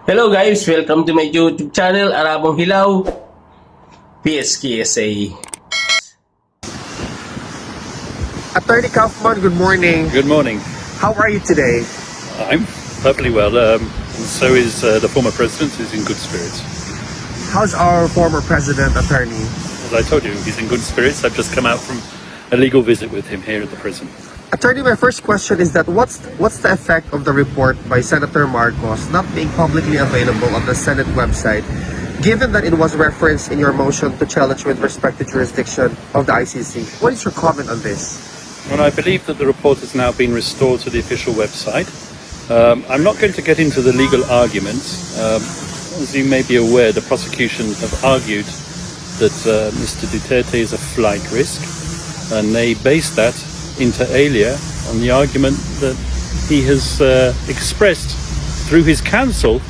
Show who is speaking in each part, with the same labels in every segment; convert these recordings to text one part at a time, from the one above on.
Speaker 1: Hello guys, welcome to my YouTube channel, 𝐓𝐴𝐻𝐿 PSKSA.
Speaker 2: Attorney Kaufman, good morning.
Speaker 3: Good morning.
Speaker 2: How are you today?
Speaker 3: I'm perfectly well, and so is the former president, who's in good spirits.
Speaker 2: How's our former president, Attorney?
Speaker 3: As I told you, he's in good spirits. I've just come out from a legal visit with him here at the prison.
Speaker 2: Attorney, my first question is that what's the effect of the report by Senator Marcos not being publicly available on the Senate website, given that it was referenced in your motion to challenge with respect to jurisdiction of the ICC? What is your comment on this?
Speaker 3: Well, I believe that the report has now been restored to the official website. I'm not going to get into the legal arguments. As you may be aware, the prosecution have argued that Mr. Duterte is a flight risk, and they based that inter alia on the argument that he has expressed through his counsel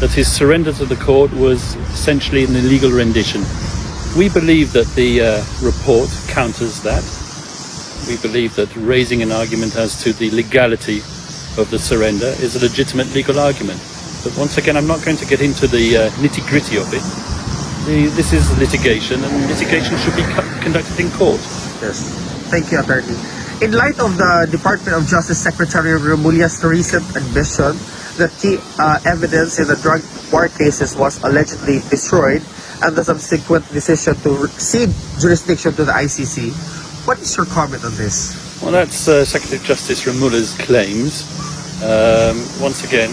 Speaker 3: that his surrender to the court was essentially an illegal rendition. We believe that the report counters that. We believe that raising an argument as to the legality of the surrender is a legitimate legal argument. But once again, I'm not going to get into the nitty-gritty of it. This is litigation, and litigation should be conducted in court.
Speaker 2: Yes. Thank you, Attorney. In light of the Department of Justice Secretary Remulla's recent admission that key evidence in the drug war cases was allegedly destroyed, and the subsequent decision to cede jurisdiction to the ICC, what is your comment on this?
Speaker 3: Well, that's Secretary of Justice Remulla's claims. Once again,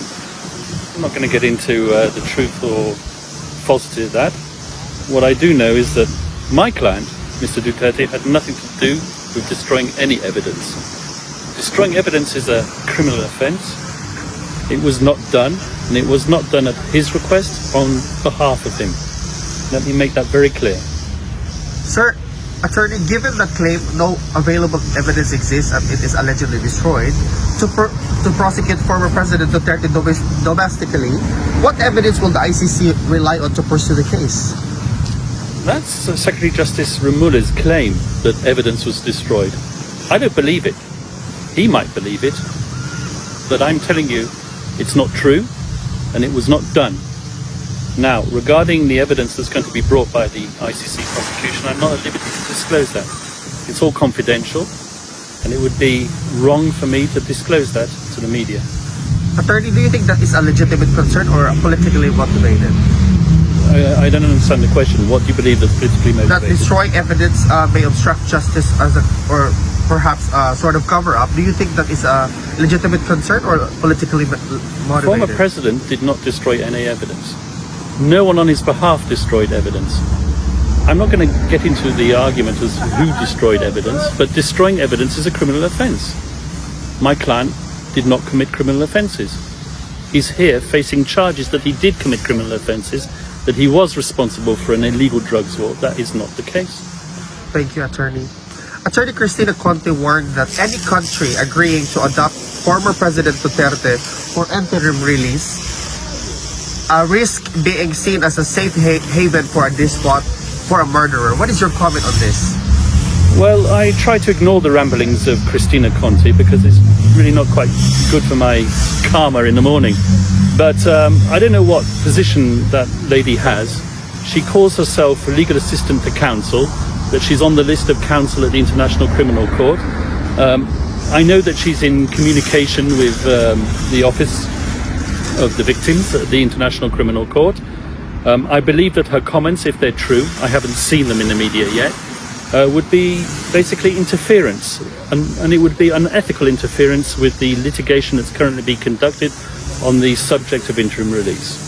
Speaker 3: I'm not going to get into the truth or falsity of that. What I do know is that my client, Mr. Duterte, had nothing to do with destroying any evidence. Destroying evidence is a criminal offence. It was not done, and it was not done at his request on behalf of him. Let me make that very clear.
Speaker 2: Sir, Attorney, given the claim no available evidence exists and it is allegedly destroyed, to prosecute former President Duterte domestically, what evidence will the ICC rely on to pursue the case?
Speaker 3: That's Secretary of Justice Remulla's claim that evidence was destroyed. I don't believe it. He might believe it, but I'm telling you it's not true, and it was not done. Now, regarding the evidence that's going to be brought by the ICC prosecution, I'm not at liberty to disclose that. It's all confidential, and it would be wrong for me to disclose that to the media.
Speaker 2: Attorney, do you think that is a legitimate concern or politically motivated?
Speaker 3: I don't understand the question. What do you believe that's politically motivated?
Speaker 2: That destroying evidence may obstruct justice or perhaps sort of cover up. Do you think that is a legitimate concern or politically motivated?
Speaker 3: Former president did not destroy any evidence. No one on his behalf destroyed evidence. I'm not going to get into the argument as who destroyed evidence, but destroying evidence is a criminal offence. My client did not commit criminal offences. He's here facing charges that he did commit criminal offences, that he was responsible for an illegal drugs war. That is not the case.
Speaker 2: Thank you, Attorney. Attorney Kristina Conti warned that any country agreeing to adopt former President Duterte for interim release risk being seen as a safe haven for a despot, for a murderer. What is your comment on this?
Speaker 3: Well, I try to ignore the ramblings of Kristina Conti because it's really not quite good for my karma in the morning. But I don't know what position that lady has. She calls herself a legal assistant to counsel, that she's on the list of counsel at the International Criminal Court. I know that she's in communication with the Office of the Victims at the International Criminal Court. I believe that her comments, if they're true, I haven't seen them in the media yet, would be basically interference, and it would be unethical interference with the litigation that's currently being conducted on the subject of interim release.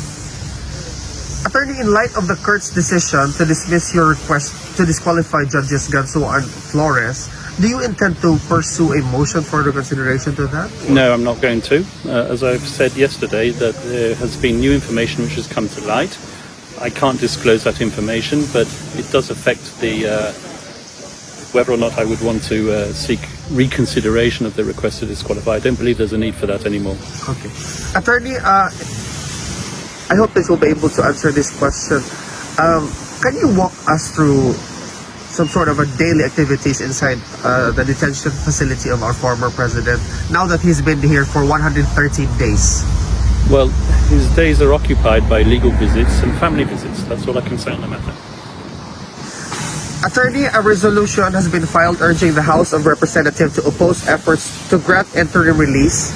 Speaker 2: Attorney, in light of the court's decision to dismiss your request to disqualify Judges 𝐤𝐿 and Flores, do you intend to pursue a motion for reconsideration to that?
Speaker 3: No, I'm not going to. As I've said yesterday, that there has been new information which has come to light. I can't disclose that information, but it does affect the whether or not I would want to seek reconsideration of the request to disqualify. I don't believe there's a need for that anymore.
Speaker 2: Okay. Attorney, I hope that you'll be able to answer this question. Can you walk us through some sort of a daily activities inside the detention facility of our former president now that he's been here for 113 days?
Speaker 3: Well, his days are occupied by legal visits and family visits. That's all I can say on the matter.
Speaker 2: Attorney, a resolution has been filed urging the House of Representatives to oppose efforts to grant interim release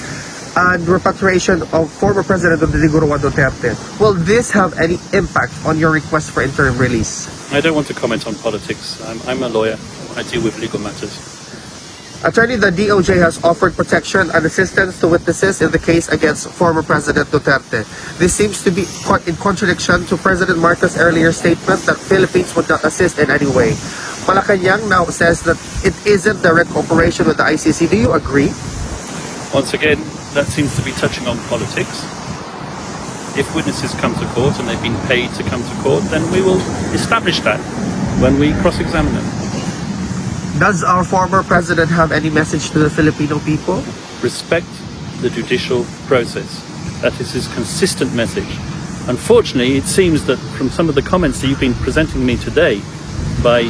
Speaker 2: and repatriation of former President Rodrigo Roa Duterte. Will this have any impact on your request for interim release?
Speaker 3: I don't want to comment on politics. I'm a lawyer. I deal with legal matters.
Speaker 2: Attorney, the DOJ has offered protection and assistance to witnesses in the case against former President Duterte. This seems to be in contradiction to President Marcos' earlier statement that Philippines would not assist in any way. Malacanang now says that it isn't direct cooperation with the ICC. Do you agree?
Speaker 3: Once again, that seems to be touching on politics. If witnesses come to court and they've been paid to come to court, then we will establish that when we cross-examine them.
Speaker 2: Does our former president have any message to the Filipino people?
Speaker 3: Respect the judicial process. That is his consistent message. Unfortunately, it seems that from some of the comments that you've been presenting me today by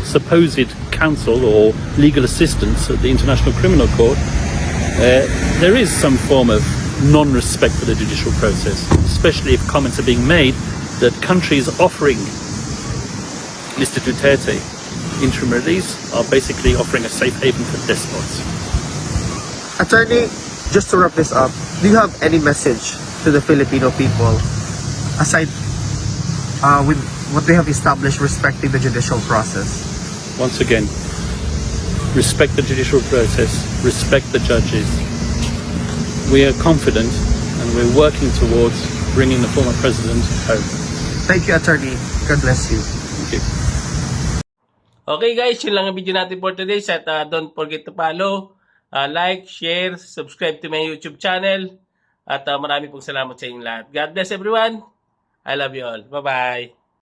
Speaker 3: supposed counsel or legal assistance at the International Criminal Court, there is some form of non-respect for the judicial process, especially if comments are being made that countries offering Mr. Duterte interim release are basically offering a safe haven for despots.
Speaker 2: Attorney, just to wrap this up, do you have any message to the Filipino people aside with what they have established respecting the judicial process?
Speaker 3: Once again, respect the judicial process, respect the judges. We are confident and we're working towards bringing the former president home.
Speaker 2: Thank you, Attorney. God bless you.
Speaker 3: Thank you.
Speaker 1: Okay guys, yun lang ang video natin for today. At don't forget to follow, like, share, subscribe to my YouTube channel. At marami pong salamat sa inyong lahat. God bless everyone. I love you all. Bye-bye.